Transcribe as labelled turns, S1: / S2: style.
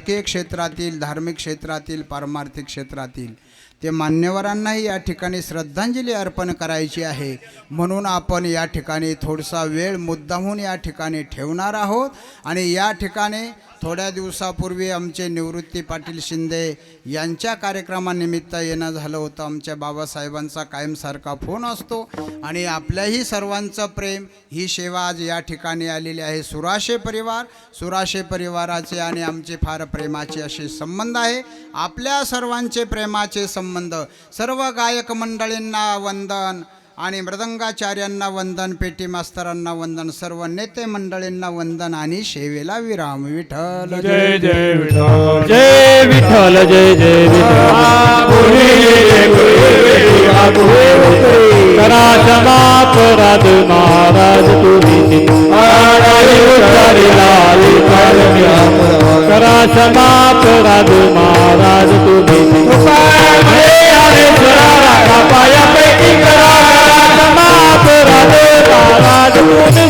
S1: राजकीय क्षेत्रातील, धार्मिक क्षेत्रातील, पारमार्थिक क्षेत्रातील ते मान्यवरांनाही या ठिकाणी श्रद्धांजली अर्पण करायची आहे. म्हणून आपण या ठिकाणी थोडासा वेळ मुद्दामून या ठिकाणी ठेवणार आहोत. आणि या ठिकाणी थोड्या दिवसापूर्वी आमचे निवृत्ती पाटील शिंदे यांच्या कार्यक्रमानिमित्त येणं झालं होतं. आमच्या बाबासाहेबांचा कायमसारखा फोन असतो आणि आपल्याही सर्वांचं प्रेम, ही सेवा आज या ठिकाणी आलेली आहे. सुराशे परिवाराचे आणि आमचे फार प्रेमाचे असे संबंध आहे. आपल्या सर्वांचे प्रेमाचे संबंध. सर्व गायक मंडळींना वंदन आणि मृदंगाचार्यांना वंदन, पेटी मास्तरांना वंदन, सर्व नेते मंडळींना वंदन आणि सेवेला विराम. विठ्ठल
S2: जय जय विठ्ठल, जय विठ्ठल, जय जय विठ्ठल. करा क्षमा पराध महाराज तुम्ही, करा क्षमा पराध महाराज तुम्ही. पायापैकी करा क्षमा पराध महाराज तुम्ही.